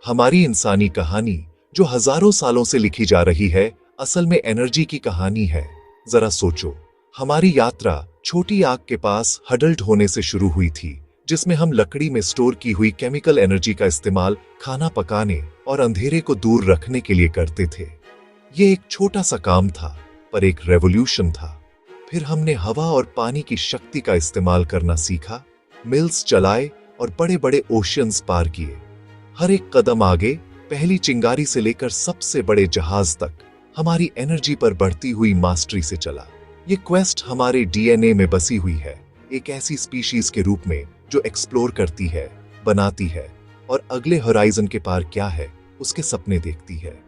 हमारी इंसानी कहानी जो हजारों सालों से लिखी जा रही है, असल में एनर्जी की कहानी है। जरा सोचो, हमारी यात्रा छोटी आग के पास हडल्ड होने से शुरू हुई थी, जिसमें हम लकड़ी में स्टोर की हुई केमिकल एनर्जी का इस्तेमाल खाना पकाने और अंधेरे को दूर रखने के लिए करते थे। ये एक छोटा सा काम था, पर एक रेवोल्यूशन था। फिर हमने हवा और पानी की शक्ति का इस्तेमाल करना सीखा, मिल्स चलाए और बड़े बड़े ओशियंस पार किए। हर एक कदम आगे, पहली चिंगारी से लेकर सबसे बड़े जहाज तक, हमारी एनर्जी पर बढ़ती हुई मास्टरी से चला। ये क्वेस्ट हमारे डीएनए में बसी हुई है, एक ऐसी स्पीशीज के रूप में जो एक्सप्लोर करती है, बनाती है और अगले होराइजन के पार क्या है उसके सपने देखती है।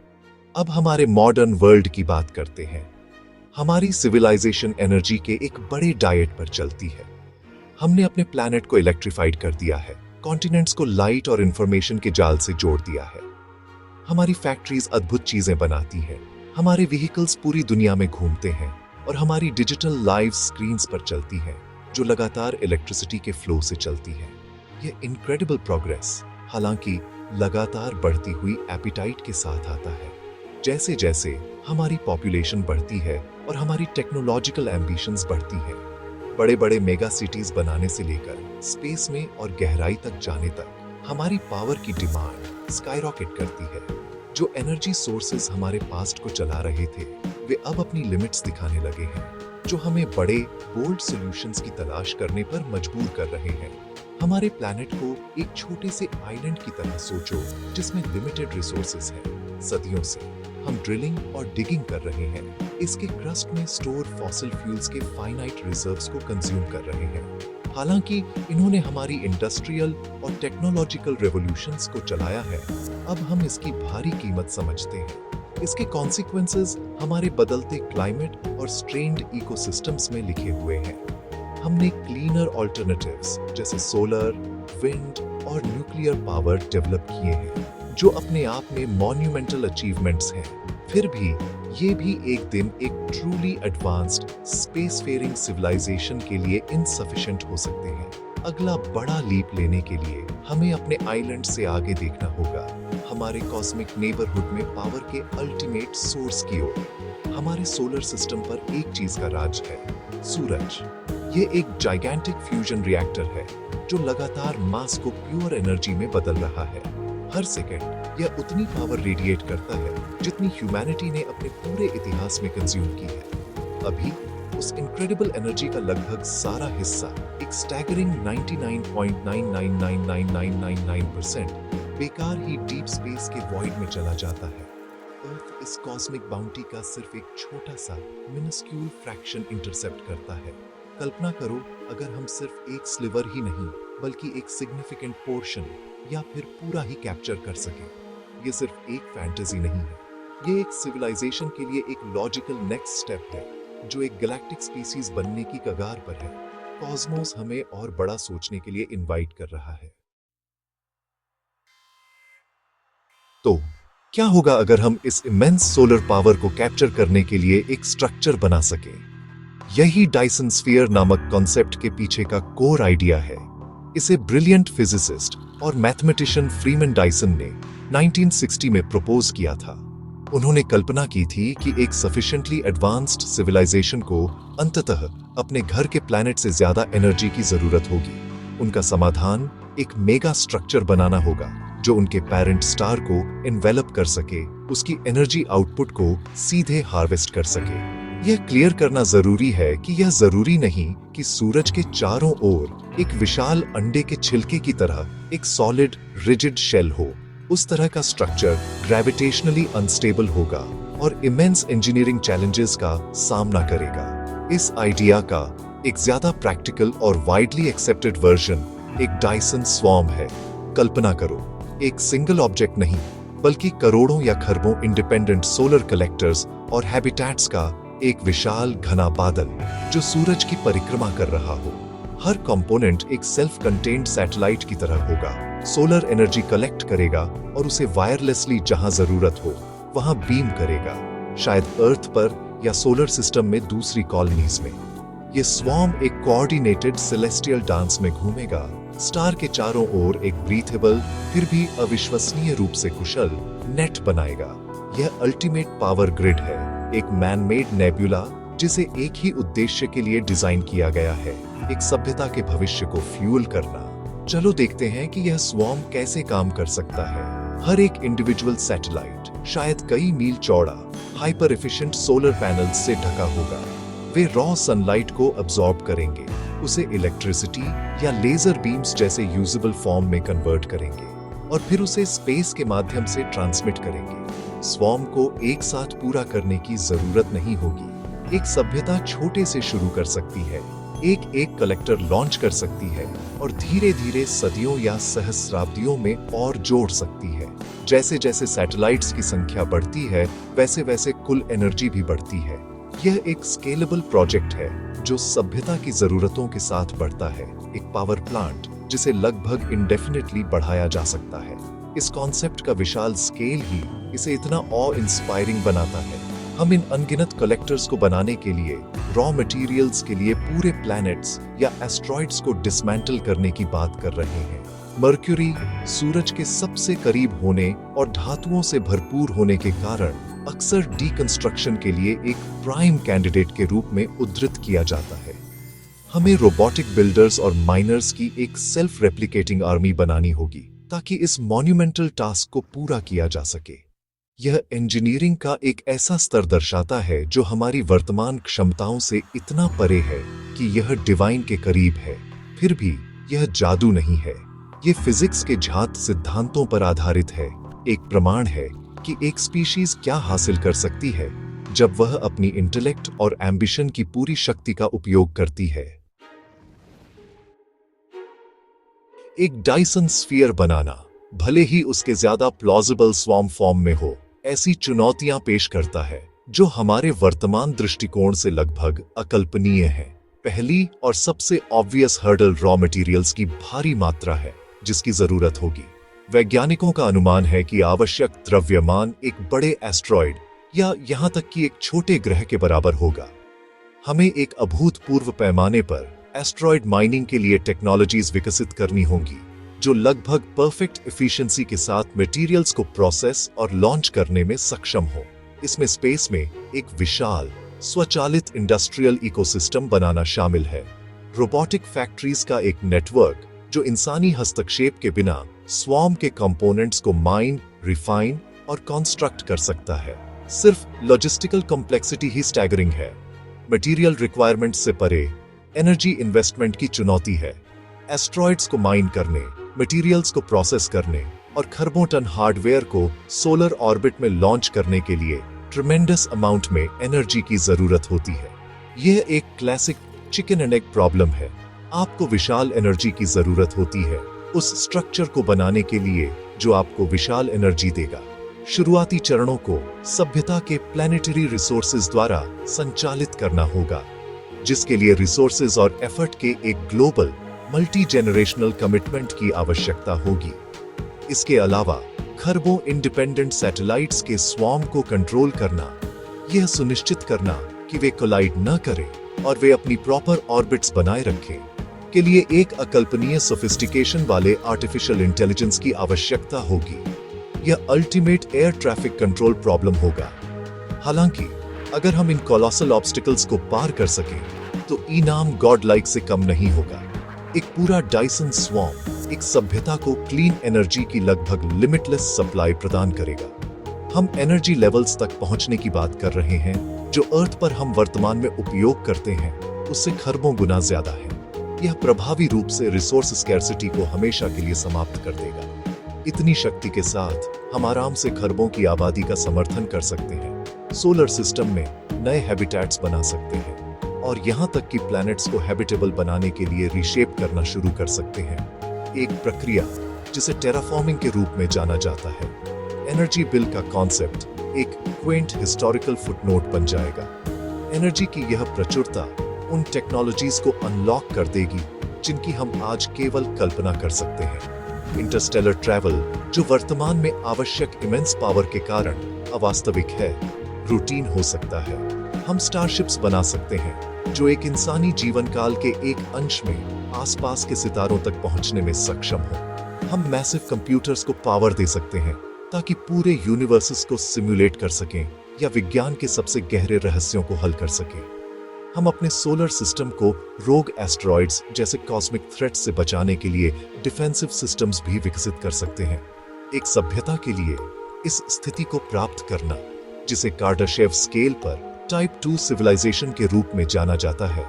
अब हमारे मॉडर्न वर्ल्ड की बात करते हैं। हमारी सिविलाइजेशन एनर्जी के एक बड़े डाइट पर चलती है। हमने अपने प्लैनेट को इलेक्ट्रिफाइड कर दिया है, कॉन्टिनेंट्स को लाइट और इंफॉर्मेशन के जाल से जोड़ दिया है। हमारी फैक्ट्रीज अद्भुत चीजें बनाती हैं, हमारे व्हीकल्स पूरी दुनिया में घूमते हैं और हमारी डिजिटल लाइव स्क्रीन्स पर चलती हैं, जो लगातार इलेक्ट्रिसिटी के फ्लो से चलती है। ये इनक्रेडिबल प्रोग्रेस हालांकि लगातार बढ़ती हुई एपिटाइट के साथ आता है। जैसे जैसे हमारी पॉपुलेशन बढ़ती है और हमारी टेक्नोलॉजिकल एम्बिशंस बढ़ती है, बड़े बड़े मेगा सिटीज बनाने से लेकर स्पेस में और गहराई तक जाने तक, हमारी पावर की डिमांड स्काईरॉकेट करती है। जो एनर्जी सोर्सेज हमारे पास्ट को चला रहे थे, वे अब अपनी लिमिट्स दिखाने लगे हैं, जो हमें बड़े बोल्ड सॉल्यूशंस की तलाश करने पर मजबूर कर रहे हैं। हमारे प्लैनेट को एक छोटे से आइलैंड की तरह सोचो, जिसमें लिमिटेड रिसोर्सेज हैं। सदियों से हम ड्रिलिंग और डिगिंग कर रहे हैं, इसके क्रस्ट में स्टोर फॉसिल फ्यूल्स के फाइनाइट रिजर्व्स को कंज्यूम कर रहे हैं। हालांकि इन्होंने हमारी इंडस्ट्रियल और टेक्नोलॉजिकल रेवोल्यूशंस को चलाया है, अब हम इसकी भारी कीमत समझते हैं। इसके कॉन्सिक्वेंसेस हमारे बदलते क्लाइमेट और स्ट्रेन्ड इकोसिस्टम्स में लिखे हुए हैं। हमने क्लीनर ऑल्टरनेटिव्स जैसे सोलर, विंड और न्यूक्लियर पावर डेवलप किए हैं, जो अपने आप में मॉन्यूमेंटल अचीवमेंट्स हैं। फिर भी ये भी एक दिन एक truly advanced spacefaring civilisation के लिए इनसफिशिएंट हो सकते हैं। अगला बड़ा लीप लेने के लिए हमें अपने आइलैंड से आगे देखना होगा, हमारे कॉस्मिक नेबरहुड में पावर के अल्टीमेट सोर्स की ओर। हमारे सोलर सिस्टम पर एक चीज का राज है, सूरज। ये एक जाइगेंटिक फ्यूजन रिएक्टर है, जो लगातार मास को प्योर एनर्जी में बदल रहा है। हर सेकेंड यह उतनी पावर रेडिएट करता है जितनी ह्यूमैनिटी ने अपने पूरे इतिहास में कंज्यूम की है। अभी उस इनक्रेडिबल एनर्जी का लगभग सारा हिस्सा, एक स्टैगरिंग 99.999999% बेकार ही डीप स्पेस के वॉइड में चला जाता है। अर्थ इस कॉस्मिक बाउंटी का सिर्फ एक छोटा सा मिनिस्क्यूल फ्रैक्शन इंटरसेप्ट करता है। कल्पना करो, अगर हम सिर्फ एक स्लिवर ही नहीं बल्कि एक सिग्निफिकेंट पोर्शन या फिर पूरा ही कैप्चर कर सके। ये सिर्फ एक फैंटेसी नहीं है, ये एक सिविलाइजेशन के लिए एक लॉजिकल नेक्स्ट स्टेप है, जो एक गैलेक्टिक स्पीसीज बनने की कगार पर है। कॉस्मोस हमें और बड़ा सोचने के लिए इनवाइट कर रहा है। तो क्या होगा अगर हम इस इमेंस सोलर पावर को कैप्चर करने के लिए एक स्ट्रक्चर बना सके? यही डायसन स्फीयर नामक कॉन्सेप्ट के पीछे का कोर आइडिया है। इसे ब्रिलियंट फिजिसिस्ट और मैथमेटिशियन फ्रीमैन डायसन ने 1960 में प्रपोज किया था। उन्होंने कल्पना की थी कि एक सफिशिएंटली एडवांस्ड सिविलाइजेशन को अंततः अपने घर के प्लैनेट से ज्यादा एनर्जी की जरूरत होगी। उनका समाधान एक मेगा स्ट्रक्चर बनाना होगा, जो उनके पेरेंट स्टार को एनवेलप कर सके, उसकी एनर्जी आउटपुट को सीधे हार्वेस्ट कर सके। यह क्लियर करना जरूरी है कि यह जरूरी नहीं कि सूरज के चारों ओर एक विशाल अंडे के छिलके की तरह एक सॉलिड रिजिड शेल हो। उस तरह का स्ट्रक्चर ग्रेविटेशनली अनस्टेबल होगा और इमेंस इंजीनियरिंग चैलेंजेस का सामना करेगा। इस आइडिया का एक ज्यादा प्रैक्टिकल और वाइडली एक्सेप्टेड वर्जन एक डायसन स्वॉर्म है। कल्पना करो, एक सिंगल ऑब्जेक्ट नहीं बल्कि करोड़ों या खरबों इंडिपेंडेंट सोलर कलेक्टर्स और हैबिटेट्स का एक विशाल घना बादल, जो सूरज की परिक्रमा कर रहा हो। हर कंपोनेंट एक सेल्फ कंटेन्ड सैटेलाइट की तरह होगा, सोलर एनर्जी कलेक्ट करेगा और उसे वायरलेसली जहां जरूरत हो वहां बीम करेगा, शायद अर्थ पर या सोलर सिस्टम में दूसरी कॉलोनीज में। ये स्वॉर्म एक कोऑर्डिनेटेड सेलेस्टियल डांस में घूमेगा, स्टार के चारों ओर एक ब्रीथेबल फिर भी अविश्वसनीय रूप से कुशल नेट बनाएगा। यह अल्टीमेट पावर ग्रिड है, एक मैन मेड नेबुला जिसे एक ही उद्देश्य के लिए डिजाइन किया गया है, एक सभ्यता के भविष्य को फ्यूल करना। चलो देखते हैं कि यह स्वॉर्म कैसे काम कर सकता है। हर एक इंडिविजुअल सैटेलाइट शायद कई मील चौड़ा हाइपर एफिशिएंट सोलर पैनल्स से ढका होगा। वे रॉ सनलाइट को अब्सॉर्ब करेंगे, उसे इलेक्ट्रिसिटी या लेजर बीम्स जैसे यूजेबल फॉर्म में कन्वर्ट करेंगे और फिर उसे स्पेस के माध्यम से ट्रांसमिट करेंगे। स्वॉर्म को एक साथ पूरा करने की जरूरत नहीं होगी। एक सभ्यता छोटे से शुरू कर सकती है, एक एक कलेक्टर लॉन्च कर सकती है और धीरे धीरे सदियों या सहस्राब्दियों में और जोड़ सकती है। जैसे जैसे सैटेलाइट्स की संख्या बढ़ती है, वैसे वैसे कुल एनर्जी भी बढ़ती है। यह एक स्केलेबल प्रोजेक्ट है जो सभ्यता की जरूरतों के साथ बढ़ता है, एक पावर प्लांट जिसे लगभग इंडेफिनिटली बढ़ाया जा सकता है। इस कॉन्सेप्ट का विशाल स्केल ही इसे इतना ऑ इंस्पायरिंग बनाता है। हम इन अनगिनत कलेक्टर्स को बनाने के लिए रॉ मटेरियल्स के लिए पूरे प्लैनेट्स या एस्ट्रॉइड्स को डिसमेंटल करने की बात कर रहे हैं। मर्क्यूरी सूरज के सबसे करीब होने और धातुओं से भरपूर होने के कारण अक्सर डीकंस्ट्रक्शन के लिए एक प्राइम कैंडिडेट के रूप में उद्धृत किया जाता है। हमें रोबोटिक बिल्डर्स और माइनर्स की एक सेल्फ रेप्लिकेटिंग आर्मी बनानी होगी ताकि इस मॉन्यूमेंटल टास्क को पूरा किया जा सके। यह इंजीनियरिंग का एक ऐसा स्तर दर्शाता है जो हमारी वर्तमान क्षमताओं से इतना परे है कि यह डिवाइन के करीब है। फिर भी यह जादू नहीं है, ये फिजिक्स के झात सिद्धांतों पर आधारित है। एक प्रमाण है कि एक स्पीशीज क्या हासिल कर सकती है जब वह अपनी इंटेलेक्ट और एम्बिशन की पूरी शक्ति का उपयोग करती है। एक डायसन स्फीयर बनाना, भले ही उसके ज्यादा प्लॉजिबल स्वॉर्म फॉर्म में हो, ऐसी चुनौतियां पेश करता है जो हमारे वर्तमान दृष्टिकोण से लगभग अकल्पनीय है। पहली और सबसे ऑब्वियस हर्डल रॉ मटेरियल्स की भारी मात्रा है जिसकी जरूरत होगी। वैज्ञानिकों का अनुमान है कि आवश्यक द्रव्यमान एक बड़े एस्ट्रॉइड या यहां तक कि एक छोटे ग्रह के बराबर होगा। हमें एक अभूतपूर्व पैमाने पर एस्ट्रॉइड माइनिंग के लिए टेक्नोलॉजीज विकसित करनी होंगी जो लगभग परफेक्ट एफिशिएंसी के साथ मटेरियल्स को प्रोसेस और लॉन्च करने में सक्षम हो। इसमें स्पेस में एक विशाल स्वचालित इंडस्ट्रियल इकोसिस्टम बनाना शामिल है, रोबोटिक फैक्ट्रीज का एक नेटवर्क जो इंसानी हस्तक्षेप के बिना स्वॉर्म के कंपोनेंट्स को माइन, रिफाइन और कंस्ट्रक्ट कर सकता है। सिर्फ लॉजिस्टिकल कॉम्प्लेक्सिटी ही स्टैगरिंग है। मटेरियल रिक्वायरमेंट से परे एनर्जी इन्वेस्टमेंट की चुनौती है। एस्ट्रॉइड्स को माइन करने, मटेरियल्स को प्रोसेस करने और खरबों टन हार्डवेयर को सोलर ऑर्बिट में लॉन्च करने के लिए ट्रिमेंडस अमाउंट में एनर्जी की जरूरत होती है। यह एक classic chicken and egg problem है। आपको विशाल एनर्जी की जरूरत होती है उस स्ट्रक्चर को बनाने के लिए जो आपको विशाल एनर्जी देगा। शुरुआती चरणों को सभ्यता के प्लैनेटरी रिसोर्सेज द्वारा संचालित करना होगा, जिसके लिए रिसोर्सेज और एफर्ट के एक ग्लोबल मल्टी जेनरेशनल कमिटमेंट की आवश्यकता होगी। इसके अलावा खरबों इंडिपेंडेंट सैटेलाइट्स के स्वॉर्म को कंट्रोल करना, यह सुनिश्चित करना कि वे कोलाइड न करें और वे अपनी प्रॉपर ऑर्बिट्स बनाए रखें, के लिए एक अकल्पनीय सोफिस्टिकेशन वाले आर्टिफिशियल इंटेलिजेंस की आवश्यकता होगी। यह ultimate air traffic control problem होगा। हालांकि अगर हम इन कोलोसल ऑब्स्टिकल्स को पार कर सकें तो इनाम गॉड लाइक से कम नहीं होगा। एक पूरा डायसन स्वॉर्म एक सभ्यता को क्लीन एनर्जी की लगभग लिमिटलेस सप्लाई प्रदान करेगा। हम एनर्जी लेवल्स तक पहुंचने की बात कर रहे हैं जो अर्थ पर हम वर्तमान में उपयोग करते हैं उससे खरबों गुना ज्यादा है। यह प्रभावी रूप से रिसोर्स स्कैर्सिटी को हमेशा के लिए समाप्त कर देगा। इतनी शक्ति के साथ हम आराम से खरबों की आबादी का समर्थन कर सकते हैं, सोलर सिस्टम में नए हैबिटेट्स बना सकते हैं और यहाँ तक कि प्लैनेट्स को हैबिटेबल बनाने के लिए रीशेप करना शुरू कर सकते हैं। एक प्रक्रिया जिसे टेराफॉर्मिंग के रूप में जाना जाता है। एनर्जी बिल का कॉन्सेप्ट एक क्वेंट हिस्टोरिकल फुटनोट बन जाएगा। एनर्जी की यह प्रचुरता उन टेक्नोलॉजीज को अनलॉक कर देगी जिनकी हम आज केवल कल्पना कर सकते हैं। इंटरस्टेलर ट्रैवल जो वर्तमान में आवश्यक इमेंस पावर के कारण अवास्तविक है, रूटीन हो सकता है। हम स्टारशिप्स बना सकते हैं जो एक इंसानी जीवन काल के एक अंश में आसपास के सितारों तक पहुंचने में सक्षम हो। हम मैसिव कंप्यूटर्स को पावर दे सकते हैं ताकि पूरे यूनिवर्सेस को सिमुलेट कर सकें या विज्ञान के सबसे गहरे रहस्यों को हल कर सकें। हम अपने सोलर सिस्टम को रोग एस्टेरॉइड्स जैसे कॉस्मिक थ्रेट्स से बचाने के लिए डिफेंसिव सिस्टम्स भी विकसित कर सकते हैं। एक सभ्यता के लिए इस स्थिति को प्राप्त करना, जिसे कार्डाशेव स्केल पर टाइप 2 सिविलाइजेशन के रूप में जाना जाता है,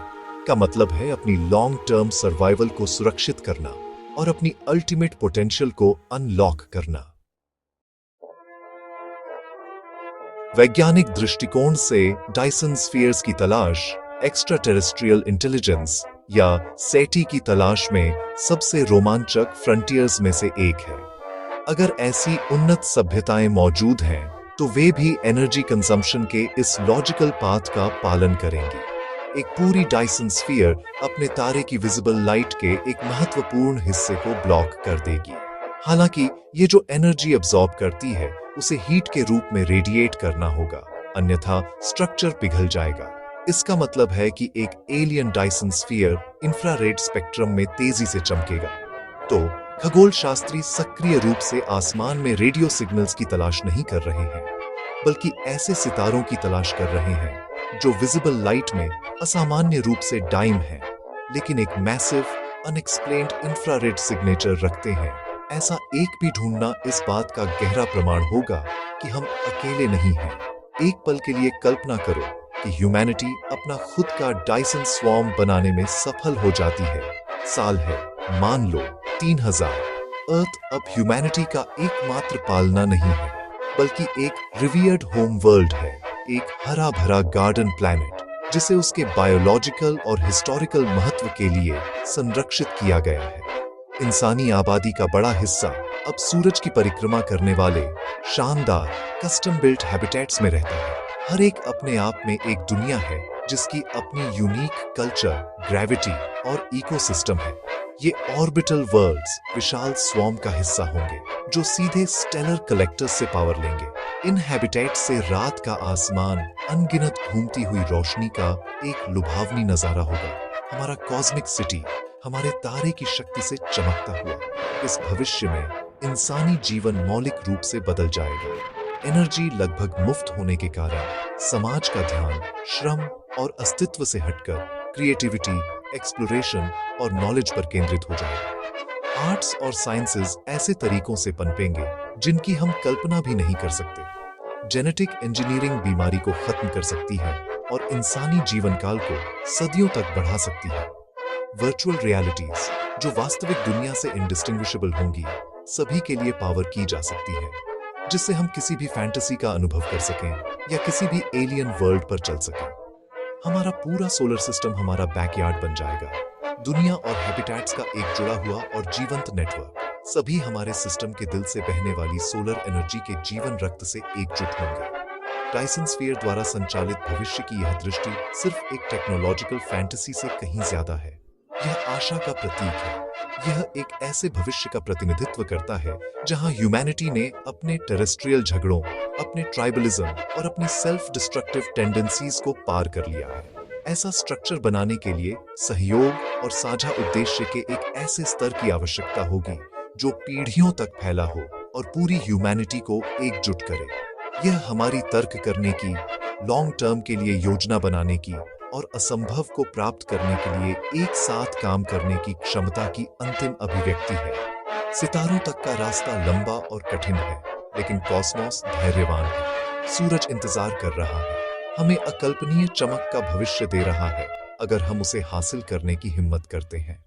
का मतलब है अपनी लॉन्ग टर्म सर्वाइवल को सुरक्षित करना और अपनी अल्टीमेट पोटेंशियल को अनलॉक करना। वैज्ञानिक दृष्टिकोण से डायसन स्फीयर्स की तलाश एक्स्ट्रा टेरेस्ट्रियल इंटेलिजेंस या सेटी की तलाश में सबसे रोमांचक फ्रंटियर्स में से एक है। अगर ऐसी उन्नत सभ्यताएं मौजूद हैं तो वे भी एनर्जी कंजम्पशन के इस लॉजिकल पाथ का पालन करेंगी। एक पूरी डायसन स्फीयर अपने तारे की विजिबल लाइट के एक महत्वपूर्ण हिस्से को ब्लॉक कर देगी। हालांकि ये जो एनर्जी अब्सॉर्ब करती है उसे हीट के रूप में रेडिएट करना होगा, अन्यथा स्ट्रक्चर पिघल जाएगा। इसका मतलब है कि एक alien Dyson sphere infrared spectrum में तेजी से चमकेगा। तो खगोल शास्त्री सक्रिय रूप से आसमान में रेडियो सिग्नल्स की तलाश नहीं कर रहे हैं, बल्कि ऐसे सितारों की तलाश कर रहे हैं जो विजिबल लाइट में असामान्य रूप से डाइम हैं, लेकिन एक मैसिव अनएक्सप्लेन्ड इंफ्रारेड सिग्नेचर रखते हैं। ऐसा एक भी ढूंढना इस बात का गहरा प्रमाण होगा कि हम अकेले नहीं हैं। एक पल के लिए कल्पना करो कि ह्यूमैनिटी अपना खुद का डायसन स्वॉर्म बनाने में सफल हो जाती है। साल है, मान लो 3000। अर्थ अब ह्यूमैनिटी का एकमात्र पालना नहीं है, बल्कि एक रिवियर्ड होम वर्ल्ड है, एक हरा भरा गार्डन प्लैनेट जिसे उसके बायोलॉजिकल और हिस्टोरिकल महत्व के लिए संरक्षित किया गया है। इंसानी आबादी का बड़ा हिस्सा अब सूरज की परिक्रमा करने वाले शानदार कस्टम बिल्ट हैबिटेट्स में रहता है। हर एक अपने आप में एक दुनिया है जिसकी अपनी यूनिक कल्चर, ग्रेविटी और इकोसिस्टम है। ये ऑर्बिटल वर्ल्ड्स विशाल स्वॉर्म का हिस्सा होंगे जो सीधे स्टेलर कलेक्टर्स से पावर लेंगे। इन हैबिटेट्स से रात का आसमान अनगिनत घूमती हुई रोशनी का एक लुभावनी नजारा होगा। हमारा कॉस्मिक सिटी हमारे तारे की शक्ति से चमकता हुआ इस भविष्य में इंसानी जीवन मौलिक रूप से बदल जाएगा। एनर्जी लगभग मुफ्त होने के कारण समाज का ध्यान श्रम और अस्तित्व से हटकर क्रिएटिविटी, एक्सप्लोरेशन और नॉलेज पर केंद्रित हो जाएगा। आर्ट्स और साइंसेस ऐसे तरीकों से पनपेंगे जिनकी हम कल्पना भी नहीं कर सकते। जेनेटिक इंजीनियरिंग बीमारी को खत्म कर सकती है और इंसानी जीवन काल को सदियों तक बढ़ा सकती है। वर्चुअल रियलिटीज जो वास्तविक दुनिया से इंडिस्टिंग्विशेबल होंगी, सभी के लिए पावर की जा सकती है, जिससे हम किसी भी फैंटेसी का अनुभव कर सकें या किसी भी एलियन वर्ल्ड पर चल सकें। हमारा पूरा सोलर सिस्टम हमारा बैकयार्ड बन जाएगा। दुनिया और हैबिटेट्स का एक जुड़ा हुआ और जीवंत नेटवर्क, सभी हमारे सिस्टम के दिल से बहने वाली सोलर एनर्जी के जीवन रक्त से एकजुट होंगे। डायसन स्फीयर द्वारा संचालित भविष्य की यह दृष्टि सिर्फ एक टेक्नोलॉजिकल फैंटेसी से कहीं ज्यादा है। यह आशा का प्रतीक है। यह एक ऐसे भविष्य का प्रतिनिधित्व करता है जहां ह्यूमैनिटी ने अपने टेरेस्ट्रियल झगड़ों, अपने ट्राइबलिज्म और अपनी सेल्फ डिस्ट्रक्टिव टेंडेंसीज को पार कर लिया है। ऐसा स्ट्रक्चर बनाने के लिए सहयोग और साझा उद्देश्य के एक ऐसे स्तर की आवश्यकता होगी जो पीढ़ियों तक फैला हो और पूरी ह्यूमैनिटी को एकजुट करे। यह हमारी तर्क करने की, लॉन्ग टर्म के लिए योजना बनाने की और असंभव को प्राप्त करने के लिए एक साथ काम करने की क्षमता की अंतिम अभिव्यक्ति है। सितारों तक का रास्ता लंबा और कठिन है, लेकिन कॉस्मोस धैर्यवान है। सूरज इंतजार कर रहा है, हमें अकल्पनीय चमक का भविष्य दे रहा है अगर हम उसे हासिल करने की हिम्मत करते हैं।